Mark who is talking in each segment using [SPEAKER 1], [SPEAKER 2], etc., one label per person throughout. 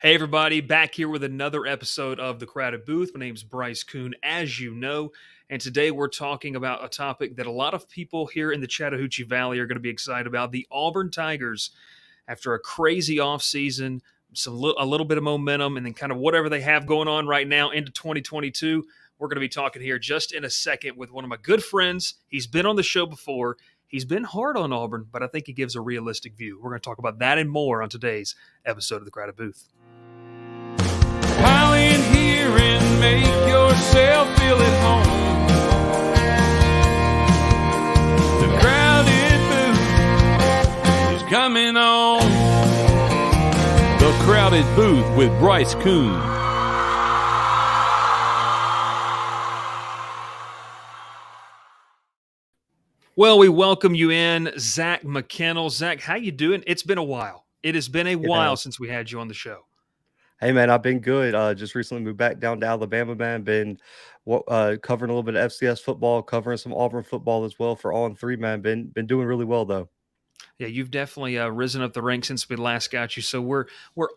[SPEAKER 1] Hey, everybody, back here with another episode of The Crowded Booth. My name's Bryce Kuhn, as you know, and today we're talking about a topic that a lot of people here in the Chattahoochee Valley are going to be excited about. The Auburn Tigers, after a crazy offseason, a little bit of momentum, and then kind of whatever they have going on right now into 2022. We're going to be talking here just in a second with one of my good friends. He's been on the show before. He's been hard on Auburn, but I think he gives a realistic view. We're going to talk about that and more on today's episode of The Crowded Booth.
[SPEAKER 2] Pile in here and make yourself feel at home. The Crowded Booth is coming on. The Crowded Booth with Bryce Kuhn.
[SPEAKER 1] Well, we welcome you in, Zach McKinnell. Zach, how you doing? It's been a while. It has been a while since we had you on the show.
[SPEAKER 3] Hey, man, I've been good. Just recently moved back down to Alabama, man. Been covering a little bit of FCS football, covering some Auburn football as well for On3, man. Been doing really well, though.
[SPEAKER 1] Yeah, you've definitely risen up the ranks since we last got you. So we're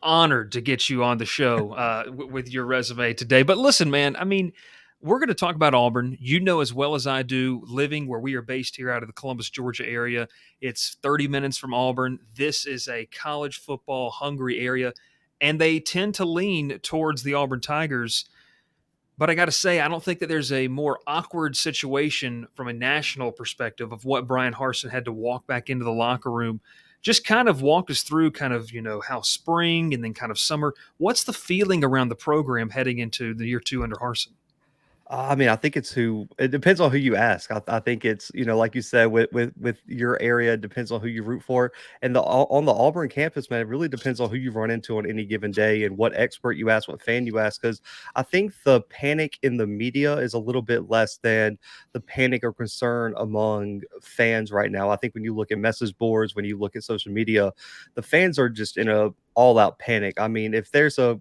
[SPEAKER 1] honored to get you on the show with your resume today. But listen, man, I mean, we're going to talk about Auburn. You know as well as I do, living where we are based here out of the Columbus, Georgia area. It's 30 minutes from Auburn. This is a college football hungry area, and they tend to lean towards the Auburn Tigers. But I got to say, I don't think that there's a more awkward situation from a national perspective of what Bryan Harsin had to walk back into the locker room. Just kind of walk us through kind of, how spring and then kind of summer. What's the feeling around the program heading into the year two under Harsin?
[SPEAKER 3] I mean, I think it depends on who you ask. I think it's, like you said, with your area, it depends on who you root for. And on the Auburn campus, man, it really depends on who you run into on any given day and what expert you ask, what fan you ask. Because I think the panic in the media is a little bit less than the panic or concern among fans right now. I think when you look at message boards, when you look at social media, the fans are just in a all-out panic. I mean, if there's a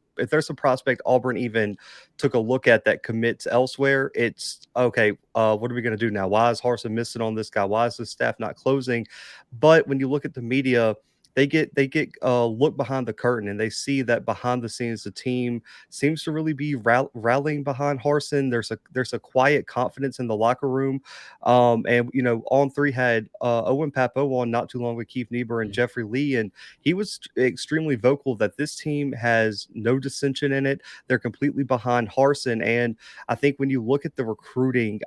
[SPEAKER 3] prospect Auburn even took a look at that commits elsewhere, it's okay. What are we going to do now? Why is Harsin missing on this guy? Why is the staff not closing? But when you look at the media, they get look behind the curtain and they see that behind the scenes the team seems to really be rallying behind Harsin. There's a quiet confidence in the locker room, and On3 had Owen Papo on not too long with Keith Niebuhr and Jeffrey Lee, and he was extremely vocal that this team has no dissension in it. They're completely behind Harsin, and I think when you look at the recruiting,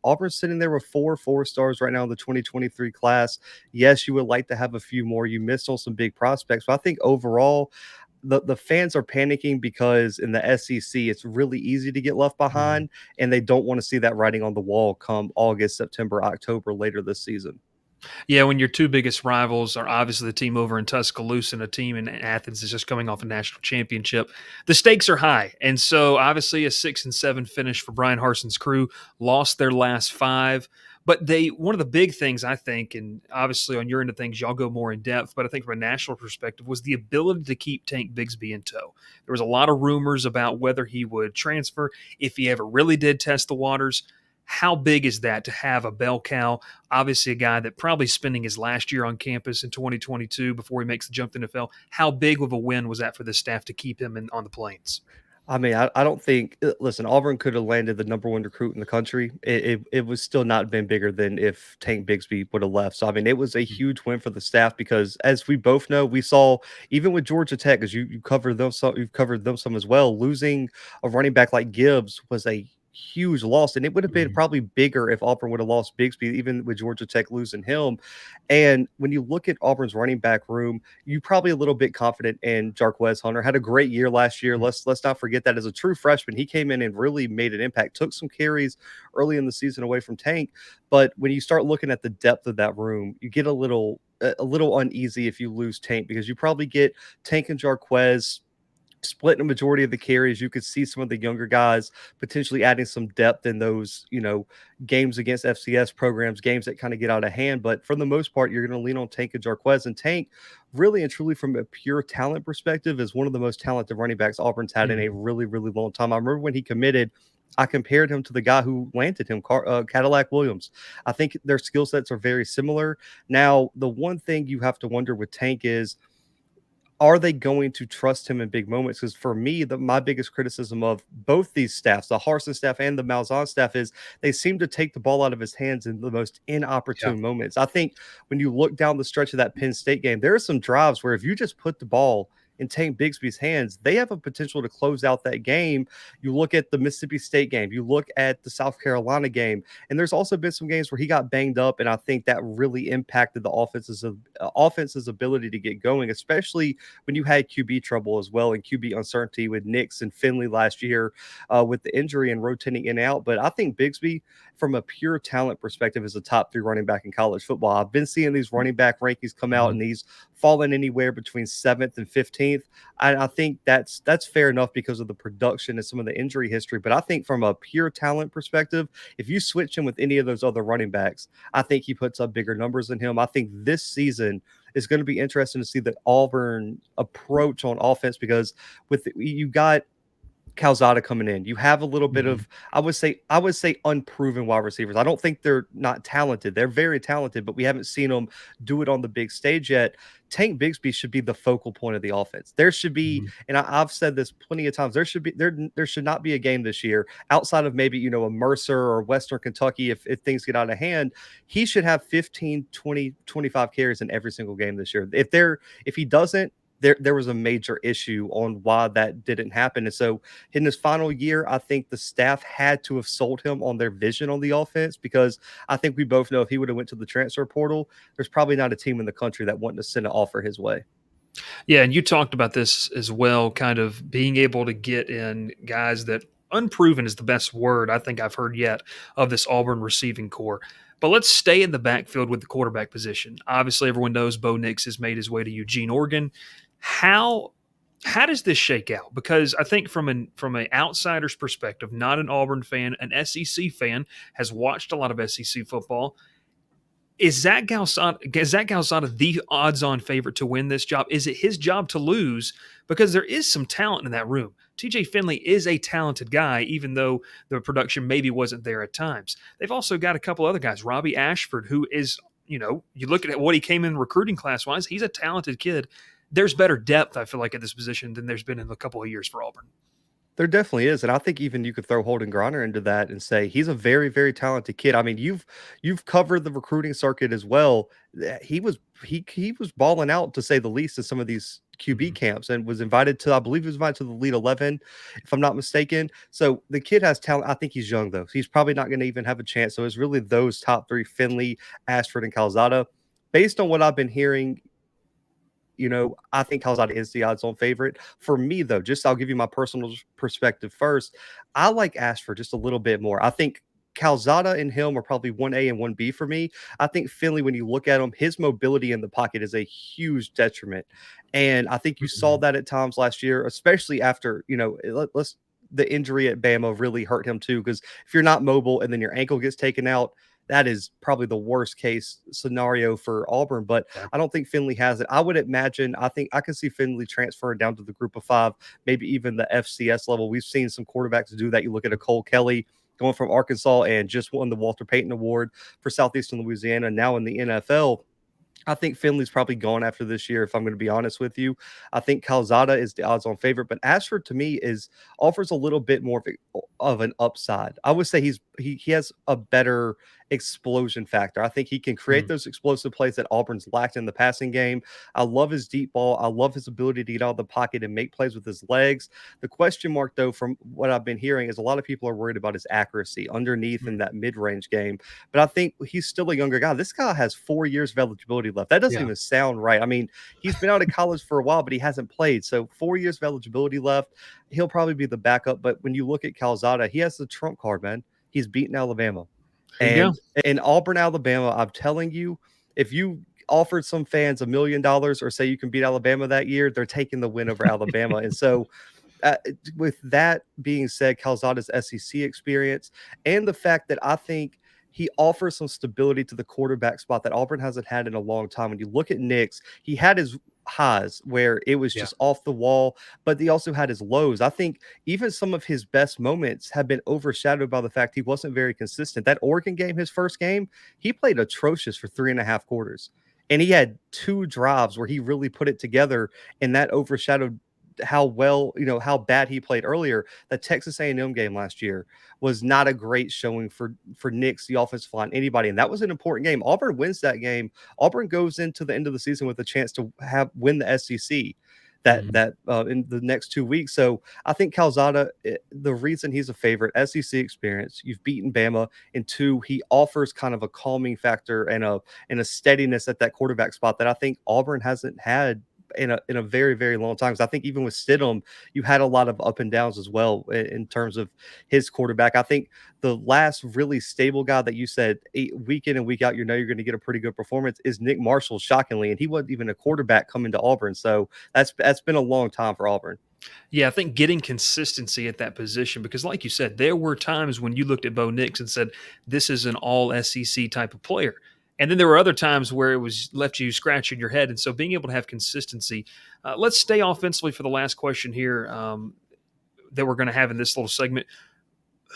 [SPEAKER 3] Auburn's sitting there with 4 stars right now in the 2023 class. Yes, you would like to have a few more. You missed on some big prospects, but I think overall the fans are panicking because in the SEC it's really easy to get left behind, and they don't want to see that writing on the wall come August, September, October later this season.
[SPEAKER 1] Yeah, when your two biggest rivals are obviously the team over in Tuscaloosa and a team in Athens is just coming off a national championship, the stakes are high. And so obviously a 6-7 finish for Bryan Harsin's crew, lost their last 5. But one of the big things I think, and obviously on your end of things, y'all go more in depth, but I think from a national perspective was the ability to keep Tank Bigsby in tow. There was a lot of rumors about whether he would transfer, if he ever really did test the waters. How big is that to have a bell cow? Obviously, a guy that probably spending his last year on campus in 2022 before he makes the jump to the NFL. How big of a win was that for the staff to keep him on the Plains?
[SPEAKER 3] I mean, I don't think. Listen, Auburn could have landed the number 1 recruit in the country. It was still not been bigger than if Tank Bigsby would have left. So I mean, it was a huge win for the staff because, as we both know, we saw even with Georgia Tech, as you covered them, you've covered them some as well. Losing a running back like Gibbs was a huge loss, and it would have been probably bigger if Auburn would have lost Bigsby, even with Georgia Tech losing him. And when you look at Auburn's running back room, you probably a little bit confident in Jarquez Hunter. Had a great year last year. Let's not forget that as a true freshman, he came in and really made an impact. Took some carries early in the season away from Tank, but when you start looking at the depth of that room, you get a little uneasy if you lose Tank, because you probably get Tank and Jarquez splitting a majority of the carries. You could see some of the younger guys potentially adding some depth in those, games against FCS programs, games that kind of get out of hand. But for the most part, you're going to lean on Tank and Jarquez. And Tank, really and truly, from a pure talent perspective, is one of the most talented running backs Auburn's had in a really, really long time. I remember when he committed, I compared him to the guy who landed him, Cadillac Williams. I think their skill sets are very similar. Now, the one thing you have to wonder with Tank is, are they going to trust him in big moments? Because for me, my biggest criticism of both these staffs, the Harsin staff and the Malzahn staff, is they seem to take the ball out of his hands in the most
[SPEAKER 1] Yeah.
[SPEAKER 3] inopportune moments. I think when you look down the stretch of that Penn State game, there are some drives where if you just put the ball in Tank Bigsby's hands, they have a potential to close out that game. You look at the Mississippi State game, you look at the South Carolina game, and there's also been some games where he got banged up, and I think that really impacted the offense's ability to get going, especially when you had QB trouble as well and QB uncertainty with Nix and Finley last year with the injury and rotating in and out. But I think Bigsby, from a pure talent perspective, is a top 3 running back in college football. I've been seeing these running back rankings come out,
[SPEAKER 1] Mhm.
[SPEAKER 3] and these falling anywhere between 7th and 15th. I think that's fair enough because of the production and some of the injury history. But I think from a pure talent perspective, if you switch him with any of those other running backs, I think he puts up bigger numbers than him. I think this season is going to be interesting to see the Auburn approach on offense, because you got Calzada coming in. You have a little bit
[SPEAKER 1] Mhm.
[SPEAKER 3] of, I would say unproven wide receivers. I don't think they're not talented. They're very talented, but we haven't seen them do it on the big stage yet. Tank Bigsby should be the focal point of the offense. There should be,
[SPEAKER 1] Mhm.
[SPEAKER 3] and I've said this plenty of times, there should not be a game this year outside of maybe, a Mercer or Western Kentucky if things get out of hand. He should have 15, 20, 25 carries in every single game this year. If he doesn't, there was a major issue on why that didn't happen. And so in his final year, I think the staff had to have sold him on their vision on the offense, because I think we both know if he would have went to the transfer portal, there's probably not a team in the country that wouldn't have sent an offer his way.
[SPEAKER 1] Yeah, and you talked about this as well, kind of being able to get in guys that unproven is the best word I think I've heard yet of this Auburn receiving core. But let's stay in the backfield with the quarterback position. Obviously, everyone knows Bo Nix has made his way to Eugene, Oregon. How how does this shake out? Because I think from an outsider's perspective, not an Auburn fan, an SEC fan has watched a lot of SEC football. Is Zach Calzada the odds-on favorite to win this job? Is it his job to lose? Because there is some talent in that room. TJ Finley is a talented guy, even though the production maybe wasn't there at times. They've also got a couple other guys. Robbie Ashford, who is, you look at what he came in recruiting class-wise, he's a talented kid. There's better depth, I feel like, at this position than there's been in a couple of years for Auburn.
[SPEAKER 3] There definitely is, and I think even you could throw Holden Griner into that and say he's a very, very talented kid. I mean, you've covered the recruiting circuit as well. He was balling out, to say the least, in some of these QB
[SPEAKER 1] Mhm.
[SPEAKER 3] camps, and was invited to, I believe he was invited to the Elite 11, if I'm not mistaken. So the kid has talent. I think he's young though. So he's probably not going to even have a chance. So it's really those top 3: Finley, Ashford, and Calzada. Based on what I've been hearing, I think Calzada is the odds-on favorite. For me, though, just I'll give you my personal perspective first. I like Ashford just a little bit more. I think Calzada and him are probably 1A and 1B for me. I think Finley, when you look at him, his mobility in the pocket is a huge detriment. And I think you saw
[SPEAKER 1] Mhm.
[SPEAKER 3] that at times last year, especially after, let's the injury at Bama really hurt him too. Because if you're not mobile and then your ankle gets taken out, that is probably the worst case scenario for Auburn. But
[SPEAKER 1] Yeah.
[SPEAKER 3] I don't think Finley has it. I would imagine, I think I can see Finley transferring down to the group of 5, maybe even the FCS level. We've seen some quarterbacks do that. You look at a Cole Kelly going from Arkansas and just won the Walter Payton Award for Southeastern Louisiana, now in the NFL. I think Finley's probably gone after this year, if I'm going to be honest with you. I think Calzada is the odds-on favorite, but Ashford to me is offers a little bit more of an upside. I would say he has a better explosion factor. I think he can create
[SPEAKER 1] Mhm.
[SPEAKER 3] those explosive plays that Auburn's lacked in the passing game. I love his deep ball. I love his ability to get out of the pocket and make plays with his legs. The question mark, though, from what I've been hearing, is a lot of people are worried about his accuracy underneath in
[SPEAKER 1] Mhm.
[SPEAKER 3] that mid-range game. But I think he's still a younger guy. This guy has 4 years of eligibility left. That doesn't
[SPEAKER 1] Yeah.
[SPEAKER 3] even sound right. I mean, he's been out of college for a while, but he hasn't played. So 4 years of eligibility left. He'll probably be the backup. But when you look at Calzada, he has the trump card, man. He's beaten Alabama.
[SPEAKER 1] There you go.
[SPEAKER 3] And in Auburn, Alabama, I'm telling you, if you offered some fans $1 million or say you can beat Alabama that year, they're taking the win over Alabama. And so uh, with that being said, Calzada's SEC experience and the fact that I think he offers some stability to the quarterback spot that Auburn hasn't had in a long time. When you look at Nix, he had his highs where it was
[SPEAKER 1] Yeah.
[SPEAKER 3] just off the wall, but he also had his lows. I think even some of his best moments have been overshadowed by the fact he wasn't very consistent. That Oregon game, his first game, he played atrocious for 3.5 quarters. and he had 2 drives where he really put it together, and that overshadowed how well, how bad he played earlier. The Texas A&M game last year was not a great showing for Nick's, the offensive line, anybody, and that was an important game. Auburn wins that game. Auburn goes into the end of the season with a chance to win the SEC
[SPEAKER 1] Mhm.
[SPEAKER 3] in the next 2 weeks. So I think Calzada, the reason he's a favorite, SEC experience, you've beaten Bama, and two, he offers kind of a calming factor and a steadiness at that quarterback spot that I think Auburn hasn't had in a very, very long time. Because I think even with Stidham, you had a lot of up and downs as well in terms of his quarterback. I think the last really stable guy that you said week in and week out, you're going to get a pretty good performance is Nick Marshall, shockingly, and he wasn't even a quarterback coming to Auburn. So that's been a long time for Auburn.
[SPEAKER 1] Yeah, I think getting consistency at that position, because like you said, there were times when you looked at Bo Nix and said, this is an all SEC type of player. And then there were other times where it was left you scratching your head. And so being able to have consistency. Let's stay offensively for the last question here that we're going to have in this little segment.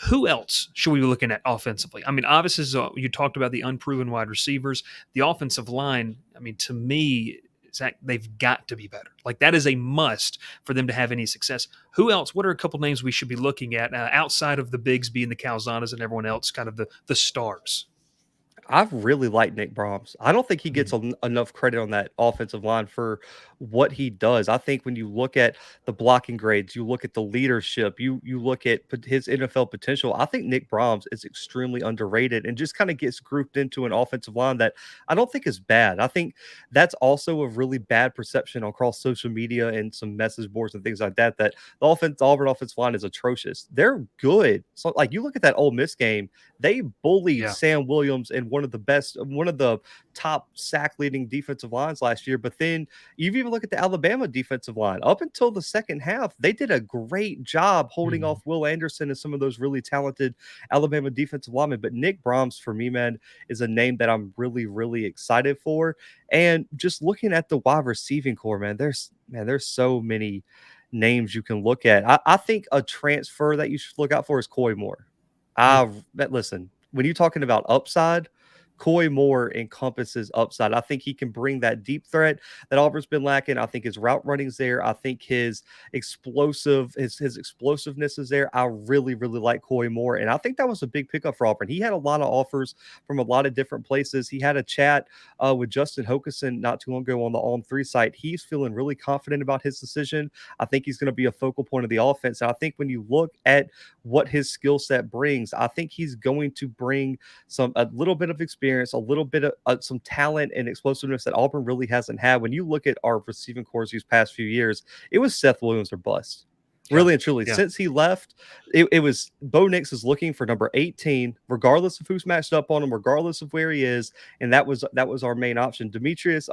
[SPEAKER 1] Who else should we be looking at offensively? I mean, obviously, you talked about the unproven wide receivers, the offensive line. I mean, to me, Zach, they've got to be better. Like that is a must for them to have any success. Who else? What are a couple names we should be looking at outside of the Bigsby and the Calzanas and everyone else, kind of the stars?
[SPEAKER 3] I've really liked Nick Brahms. I don't think he gets
[SPEAKER 1] Mhm.
[SPEAKER 3] enough credit on that offensive line for what he does. I think when you look at the blocking grades, you look at the leadership, you look at his NFL potential. I think Nick Brahms is extremely underrated and just kind of gets grouped into an offensive line that I don't think is bad. I think that's also a really bad perception across social media and some message boards and things like that. That the Auburn offensive line is atrocious. They're good. So like you look at that Ole Miss game, they bullied
[SPEAKER 1] Yeah.
[SPEAKER 3] Sam Williams and one of the top sack leading defensive lines last year. But then you even look at the Alabama defensive line. Up until the second half, they did a great job holding
[SPEAKER 1] Mhm.
[SPEAKER 3] off Will Anderson and some of those really talented Alabama defensive linemen. But Nick Brahms, for me, man, is a name that I'm really, really excited for. And just looking at the wide receiving core, there's so many names you can look at. I think a transfer that you should look out for is Coy Moore.
[SPEAKER 1] Mm.
[SPEAKER 3] Listen, when you're talking about upside, Coy Moore encompasses upside. I think he can bring that deep threat that Auburn's been lacking. I think his route running's there. I think his explosiveness is there. I really, really like Coy Moore. And I think that was a big pickup for Auburn. He had a lot of offers from a lot of different places. He had a chat with Justin Hokason not too long ago on the On3 site. He's feeling really confident about his decision. I think he's going to be a focal point of the offense. And I think when you look at what his skill set brings, I think he's going to bring a little bit of experience, a little bit of some talent and explosiveness that Auburn really hasn't had. When you look at our receiving cores these past few years, it was Seth Williams or bust.
[SPEAKER 1] Yeah.
[SPEAKER 3] Really and truly,
[SPEAKER 1] Yeah.
[SPEAKER 3] since he left, it was Bo Nix is looking for number 18, regardless of who's matched up on him, regardless of where he is, and that was our main option. Demetrius,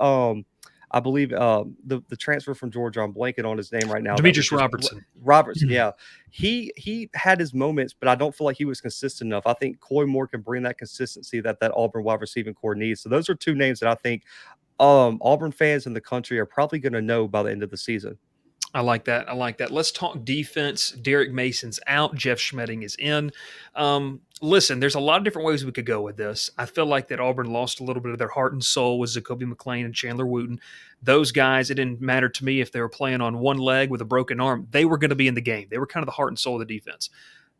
[SPEAKER 3] I believe the transfer from Georgia, I'm blanking on his name right now. That was
[SPEAKER 1] Demetrius
[SPEAKER 3] just
[SPEAKER 1] Robertson.
[SPEAKER 3] Robertson. Yeah, he had his moments, but I don't feel like he was consistent enough. I think Coy Moore can bring that consistency that Auburn wide receiving core needs. So those are two names that I think Auburn fans in the country are probably going to know by the end of the season.
[SPEAKER 1] I like that. I like that. Let's talk defense. Derek Mason's out. Jeff Schmedding is in. Listen, there's a lot of different ways we could go with this. I feel like that Auburn lost a little bit of their heart and soul with Zacoby McClain and Chandler Wooten. Those guys, it didn't matter to me if they were playing on one leg with a broken arm. They were going to be in the game. They were kind of the heart and soul of the defense.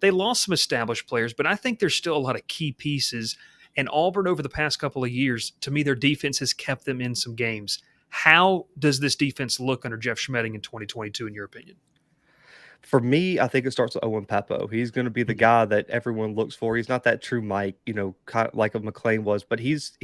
[SPEAKER 1] They lost some established players, but I think there's still a lot of key pieces. And Auburn, over the past couple of years, to me, their defense has kept them in some games. How does this defense look under Jeff Schmedding in 2022, in your opinion?
[SPEAKER 3] For me, I think it starts with Owen Papo. He's going to be the
[SPEAKER 1] Mhm.
[SPEAKER 3] guy that everyone looks for. He's not that true Mike, kind of like a McLean was, but he's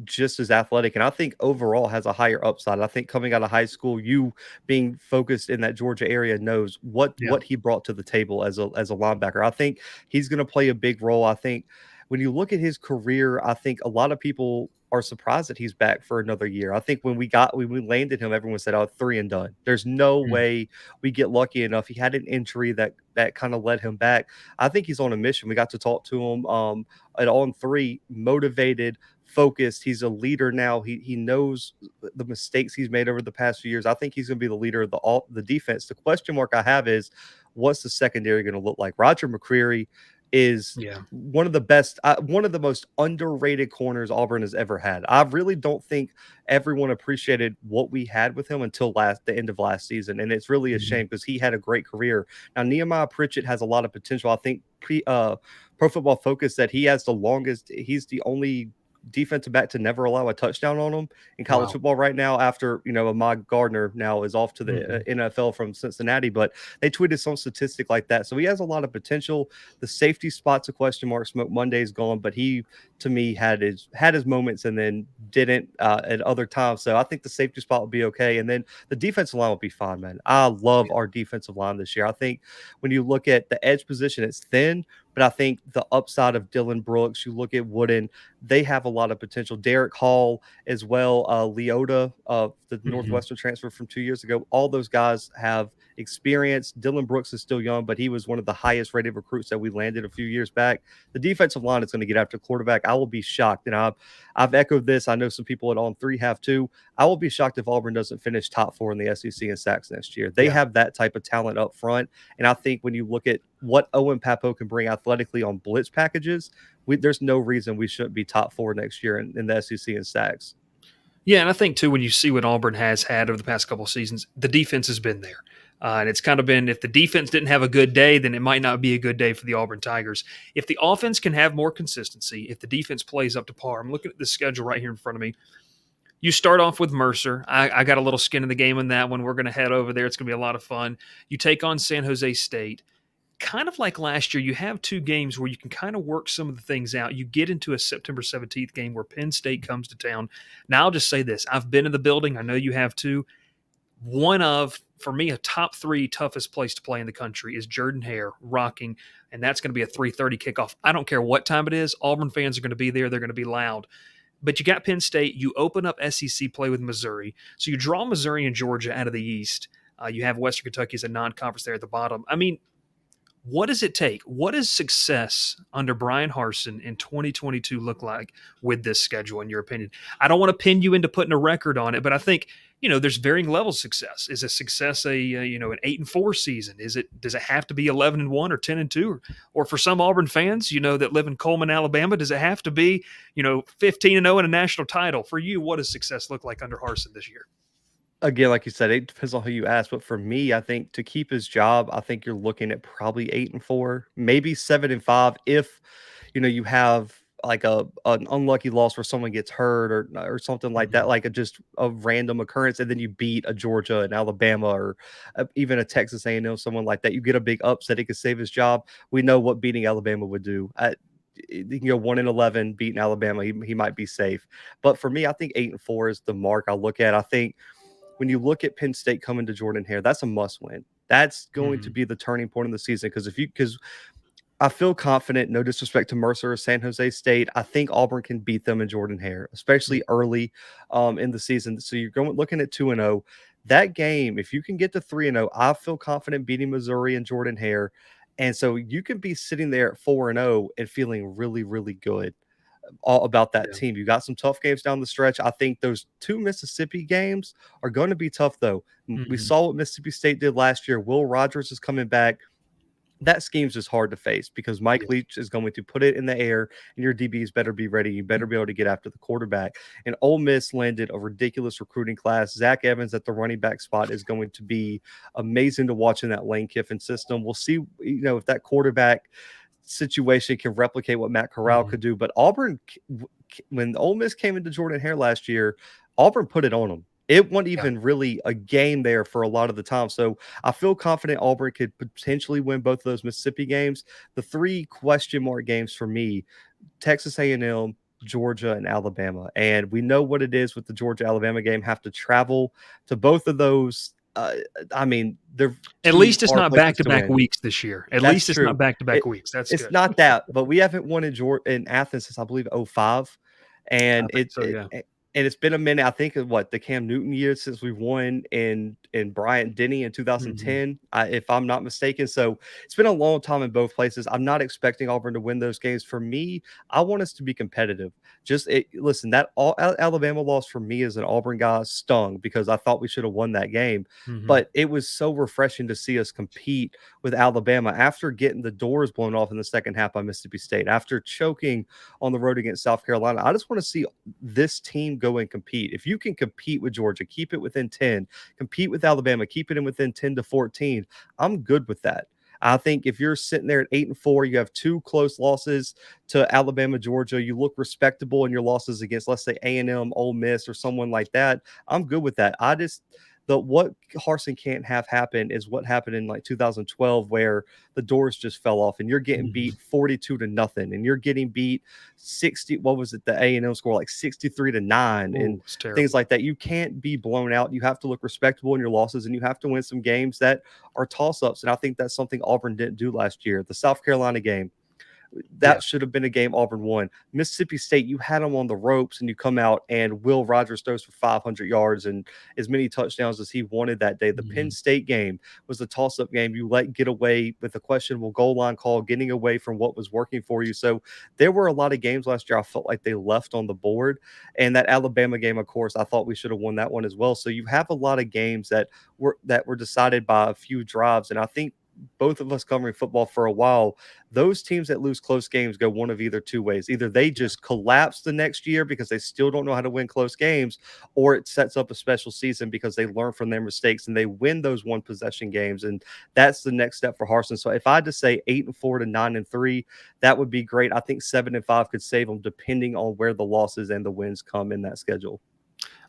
[SPEAKER 3] just as athletic, and I think overall has a higher upside. I think coming out of high school, you being focused in that Georgia area knows
[SPEAKER 1] Yeah.
[SPEAKER 3] what he brought to the table as a linebacker. I think he's going to play a big role. I think when you look at his career, I think a lot of people are surprised that he's back for another year. I think when we landed him, everyone said, "Oh, three and done." There's no
[SPEAKER 1] Mm.
[SPEAKER 3] way we get lucky enough. He had an injury that kind of led him back. I think he's on a mission. We got to talk to him at On3, motivated, focused. He's a leader now. He knows the mistakes he's made over the past few years. I think he's going to be the leader of the defense. The question mark I have is, what's the secondary going to look like? Roger McCreary is
[SPEAKER 1] Yeah.
[SPEAKER 3] one of the best, one of the most underrated corners Auburn has ever had. I really don't think everyone appreciated what we had with him until the end of last season, and it's really a
[SPEAKER 1] Mhm.
[SPEAKER 3] shame because he had a great career. Now Nehemiah Pritchett has a lot of potential. I think Pro Football Focus said he has the longest. He's the only defensive back to never allow a touchdown on him in college
[SPEAKER 1] Wow.
[SPEAKER 3] football right now. After Ahmad Gardner now is off to the
[SPEAKER 1] Mhm.
[SPEAKER 3] NFL from Cincinnati, but they tweeted some statistic like that. So he has a lot of potential. The safety spot's a question mark. Smoke Monday's gone, but he to me had his moments and then didn't at other times. So I think the safety spot will be okay, and then the defensive line will be fine, man. I love our defensive line this year. I think when you look at the edge position, it's thin, but I think the upside of Dylan Brooks, you look at Wooden, they have a lot of potential. Derek Hall as well, Leota, the
[SPEAKER 1] Mhm.
[SPEAKER 3] Northwestern transfer from 2 years ago. All those guys have experience. Dylan Brooks is still young, but he was one of the highest rated recruits that we landed a few years back. The defensive line is going to get after quarterback. I will be shocked, and I've echoed this. I know some people at On3 have too. I will be shocked if Auburn doesn't finish top 4 in the SEC in sacks next year. They
[SPEAKER 1] Yeah.
[SPEAKER 3] have that type of talent up front, and I think when you look at what Owen Papo can bring athletically on blitz packages, there's no reason we shouldn't be top 4 next year in the SEC in sacks.
[SPEAKER 1] Yeah, and I think too when you see what Auburn has had over the past couple of seasons, the defense has been there. And it's kind of been if the defense didn't have a good day, then it might not be a good day for the Auburn Tigers. If the offense can have more consistency, if the defense plays up to par, I'm looking at the schedule right here in front of me. You start off with Mercer. I got a little skin in the game in that one. We're going to head over there. It's going to be a lot of fun. You take on San Jose State. Kind of like last year, you have two games where you can kind of work some of the things out. You get into a September 17th game where Penn State comes to town. Now, I'll just say this. I've been in the building. I know you have too. One of, for me, a top three toughest place to play in the country is Jordan-Hare rocking, and that's going to be a 3:30 kickoff. I don't care what time it is. Auburn fans are going to be there. They're going to be loud. But you got Penn State. You open up SEC play with Missouri. So you draw Missouri and Georgia out of the East. You have Western Kentucky as a non-conference there at the bottom. I mean, what does it take? What does success under Bryan Harsin in 2022 look like with this schedule, in your opinion? I don't want to pin you into putting a record on it, but I think there's varying levels of success. Is a success an 8-4 season? Does it have to be 11-1 or 10-2, or for some Auburn fans that live in Coleman, Alabama, does it have to be 15-0 and a national title? For you, what does success look like under Harsin this year?
[SPEAKER 3] Again, like you said, it depends on who you ask. But for me, I think to keep his job, I think you're looking at probably 8-4, maybe 7-5 if you have like an unlucky loss where someone gets hurt or something like
[SPEAKER 1] Mhm.
[SPEAKER 3] that, like just a random occurrence, and then you beat a Georgia and Alabama or even a Texas A&M, someone like that. You get a big upset, it could save his job. We know what beating Alabama would do. You can go 1-11 beating Alabama. He might be safe. But for me, I think 8-4 is the mark I look at. I think when you look at Penn State coming to Jordan-Hare, that's a must win. That's going to
[SPEAKER 1] Mhm.
[SPEAKER 3] be the turning point in the season because I feel confident, no disrespect to Mercer or San Jose State. I think Auburn can beat them in Jordan-Hare,
[SPEAKER 1] Yeah.
[SPEAKER 3] especially early in the season. So you're looking at 2-0. That game, if you can get to 3-0, I feel confident beating Missouri and Jordan-Hare. And so you can be sitting there at 4-0 and feeling really, really good all about that
[SPEAKER 1] Yeah.
[SPEAKER 3] team. You got some tough games down the stretch. I think those two Mississippi games are going to be tough, though. We
[SPEAKER 1] Mhm.
[SPEAKER 3] saw what Mississippi State did last year. Will Rogers is coming back. That scheme's just hard to face because Mike
[SPEAKER 1] Yeah.
[SPEAKER 3] Leach is going to put it in the air, and your DBs better be ready. You better be able to get after the quarterback. And Ole Miss landed a ridiculous recruiting class. Zach Evans at the running back spot is going to be amazing to watch in that Lane Kiffin system. We'll see, if that quarterback situation can replicate what Matt Corral
[SPEAKER 1] Mhm.
[SPEAKER 3] could do. But Auburn, when Ole Miss came into Jordan-Hare last year, Auburn put it on them. It wasn't
[SPEAKER 1] Yeah.
[SPEAKER 3] even really a game there for a lot of the time. So I feel confident Auburn could potentially win both of those Mississippi games. The three question mark games for me: Texas A&M, Georgia, and Alabama. And we know what it is with the Georgia Alabama game. Have to travel to both of those. I mean, they're
[SPEAKER 1] At
[SPEAKER 3] two
[SPEAKER 1] least it's
[SPEAKER 3] hard
[SPEAKER 1] not
[SPEAKER 3] places
[SPEAKER 1] back to
[SPEAKER 3] to
[SPEAKER 1] back
[SPEAKER 3] win.
[SPEAKER 1] weeks this year. At
[SPEAKER 3] That's
[SPEAKER 1] least it's not
[SPEAKER 3] true.
[SPEAKER 1] back to back
[SPEAKER 3] It
[SPEAKER 1] weeks. That's
[SPEAKER 3] it's
[SPEAKER 1] good.
[SPEAKER 3] not that, but we haven't won in Athens since I believe '05,
[SPEAKER 1] I
[SPEAKER 3] and
[SPEAKER 1] think so. Yeah.
[SPEAKER 3] and it's been a minute. I think of what the Cam Newton years since we've won in Bryant Denny in
[SPEAKER 1] Mhm.
[SPEAKER 3] 2010, if I'm not mistaken. So it's been a long time in both places. I'm not expecting Auburn to win those games. For me, I want us to be competitive. Listen, that Alabama loss for me as an Auburn guy stung because I thought we should have won that game.
[SPEAKER 1] Mhm.
[SPEAKER 3] But it was so refreshing to see us compete with Alabama after getting the doors blown off in the second half by Mississippi State, after choking on the road against South Carolina. I just want to see this team go and compete. If you can compete with Georgia, keep it within 10, compete with Alabama, keep it in within 10 to 14, I'm good with that. I think if you're sitting there at 8-4, you have two close losses to Alabama, Georgia, you look respectable in your losses against, let's say, A&M, Ole Miss, or someone like that. I'm good with that. I just the what Harsin can't have happen is what happened in like 2012, where the doors just fell off and you're getting
[SPEAKER 1] Mhm.
[SPEAKER 3] beat 42 to nothing, and you're getting beat 60. What was it? The A&M score like 63-9 and
[SPEAKER 1] Ooh, it's
[SPEAKER 3] things
[SPEAKER 1] terrible.
[SPEAKER 3] like that. You can't be blown out. You have to look respectable in your losses, and you have to win some games that are toss ups. And I think that's something Auburn didn't do last year. The South Carolina game,
[SPEAKER 1] Yeah.
[SPEAKER 3] that should have been a game Auburn won. Mississippi State, you had them on the ropes, and you come out and Will Rogers throws for 500 yards and as many touchdowns as he wanted that day. The Penn
[SPEAKER 1] Mhm.
[SPEAKER 3] State game was a toss-up game. You let get away with a questionable goal line call, getting away from what was working for you. So there were a lot of games last year I felt like they left on the board. And that Alabama game, of course, I thought we should have won that one as well. So you have a lot of games that were decided by a few drives. And I think both of us covering football for a while, those teams that lose close games go one of either two ways. Either they
[SPEAKER 1] Yeah.
[SPEAKER 3] just collapse the next year because they still don't know how to win close games, or it sets up a special season because they learn from their mistakes and they win those one possession games. And that's the next step for Harsin. So if I had to say 8-4 to 9-3, that would be great. I think 7-5 could save them depending on where the losses and the wins come in that schedule.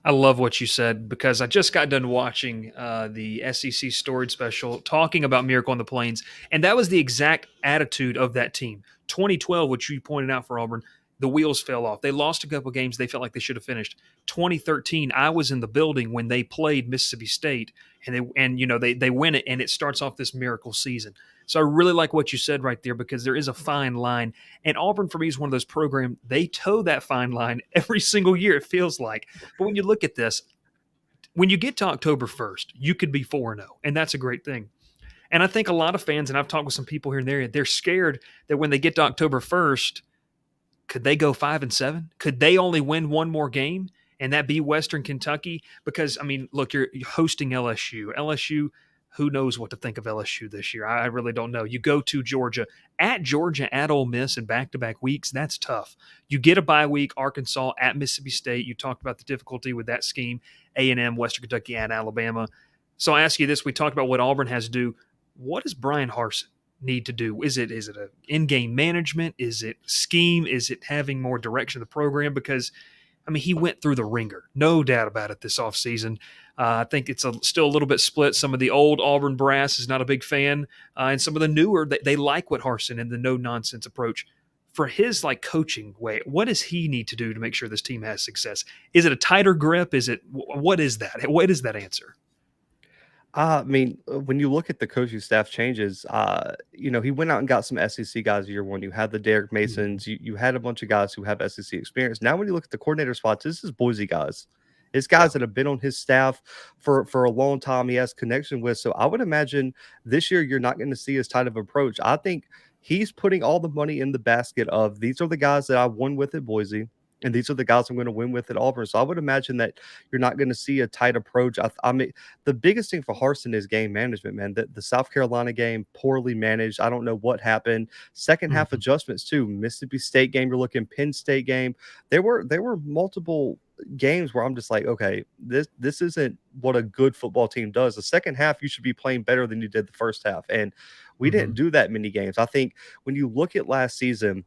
[SPEAKER 1] I love what you said because I just got done watching the SEC Storage Special talking about Miracle on the Plains, and that was the exact attitude of that team. 2012, which you pointed out for Auburn, the wheels fell off. They lost a couple games they felt like they should have finished. 2013, I was in the building when they played Mississippi State, and they win it, and it starts off this miracle season. So I really like what you said right there because there is a fine line, and Auburn for me is one of those programs they toe that fine line every single year. It feels like. But when you look at this, when you get to October 1st, you could be 4-0, and that's a great thing. And I think a lot of fans, and I've talked with some people here and there, they're scared that when they get to October 1st, could they go 5-7? Could they only win one more game and that be Western Kentucky? Because I mean, look, you're hosting LSU. LSU, who knows what to think of LSU this year? I really don't know. You go to Georgia, at Ole Miss, and back-to-back weeks. That's tough. You get a bye week, Arkansas at Mississippi State. You talked about the difficulty with that scheme. A&M, Western Kentucky at Alabama. So I ask you this: we talked about what Auburn has to do. What does Bryan Harsin need to do? Is it a in-game management? Is it scheme? Is it having more direction of the program? Because I mean, he went through the ringer, no doubt about it, this offseason. I think it's still a little bit split. Some of the old Auburn brass is not a big fan, and some of the newer they like what Harsin and the no nonsense approach. For his like coaching way, what does he need to do to make sure this team has success? Is it a tighter grip? Is it what is that? What is that answer?
[SPEAKER 3] I mean, when you look at the coaching staff changes, he went out and got some SEC guys year one. You had the Derek
[SPEAKER 1] Mhm.
[SPEAKER 3] Masons, you had a bunch of guys who have SEC experience. Now, when you look at the coordinator spots, this is Boise guys. It's
[SPEAKER 1] Yeah.
[SPEAKER 3] guys that have been on his staff for a long time. He has connection with. So I would imagine this year you're not going to see as tight of approach. I think he's putting all the money in the basket of these are the guys that I won with at Boise. And these are the guys I'm going to win with at Auburn. So I would imagine that you're not going to see a tight approach. I mean, the biggest thing for Harsin is game management, man. The South Carolina game, poorly managed. I don't know what happened. Second half
[SPEAKER 1] Mhm.
[SPEAKER 3] adjustments too. Mississippi State game, you're looking Penn State game. There were multiple games where I'm just like, okay, this isn't what a good football team does. The second half, you should be playing better than you did the first half. And we didn't
[SPEAKER 1] Mhm.
[SPEAKER 3] do that many games. I think when you look at last season,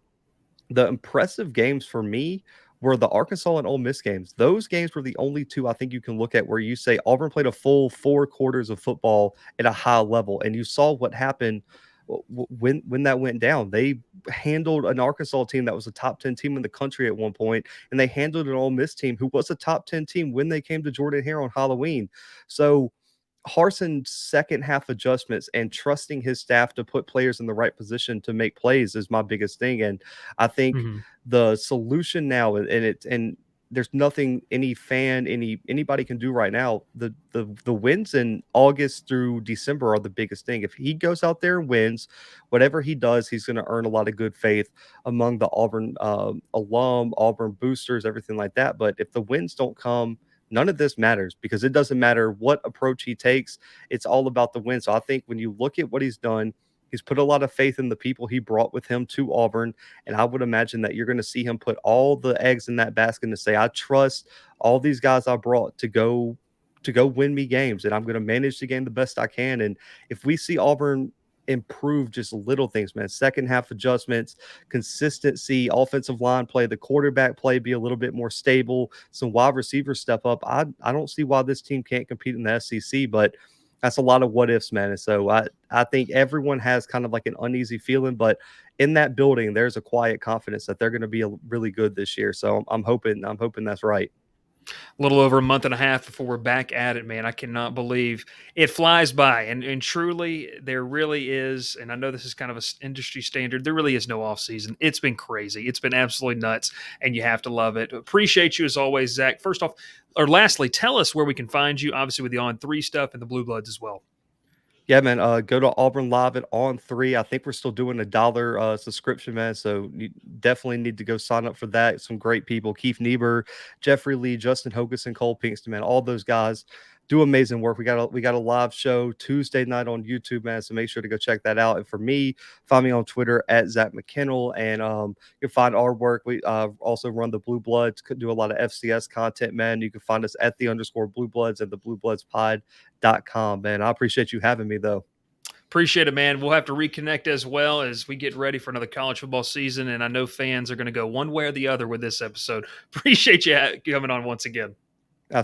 [SPEAKER 3] the impressive games for me were the Arkansas and Ole Miss games. Those games were the only two I think you can look at where you say Auburn played a full 4 quarters of football at a high level, and you saw what happened when that went down. They handled an Arkansas team that was a top 10 team in the country at one point, and they handled an Ole Miss team who was a top 10 team when they came to Jordan Hare on Halloween. So Harsin's second half adjustments and trusting his staff to put players in the right position to make plays is my biggest thing. And I think
[SPEAKER 1] Mhm.
[SPEAKER 3] the solution now, and there's nothing any fan, anybody can do right now. The wins in August through December are the biggest thing. If he goes out there and wins, whatever he does, he's going to earn a lot of good faith among the Auburn alum, Auburn boosters, everything like that. But if the wins don't come, none of this matters, because it doesn't matter what approach he takes. It's all about the win. So I think when you look at what he's done, he's put a lot of faith in the people he brought with him to Auburn. And I would imagine that you're going to see him put all the eggs in that basket to say, I trust all these guys I brought to go win me games, and I'm going to manage the game the best I can. And if we see Auburn improve just little things, man, second half adjustments, consistency, offensive line play, the quarterback play be a little bit more stable, some wide receivers step up, I don't see why this team can't compete in the SEC. But that's a lot of what ifs, man. And so I think everyone has kind of like an uneasy feeling, but in that building, there's a quiet confidence that they're going to be really good this year. So I'm hoping that's right.
[SPEAKER 1] A little over a month and a half before we're back at it, man. I cannot believe it flies by. And truly, there really is, and I know this is kind of an industry standard, there really is no off season. It's been crazy. It's been absolutely nuts, and you have to love it. Appreciate you as always, Zach. First off, or lastly, tell us where we can find you, obviously with the On3 stuff and the Blue Bloods as well.
[SPEAKER 3] Yeah, man. Go to Auburn Live at On3. I think we're still doing $1 subscription, man. So you definitely need to go sign up for that. Some great people: Keith Niebuhr, Jeffrey Lee, Justin Hogerson, Cole Pinkston, man. All those guys do amazing work. We got a live show Tuesday night on YouTube, man. So make sure to go check that out. And for me, find me on Twitter at Zach McKinnell, and you can find our work. We also run the Blue Bloods, could do a lot of FCS content, man. You can find us at _Blue Bloods and the Blue Bloods Pod.com, man. I appreciate you having me, though.
[SPEAKER 1] Appreciate it, man. We'll have to reconnect as well as we get ready for another college football season. And I know fans are going to go one way or the other with this episode. Appreciate you coming on once again.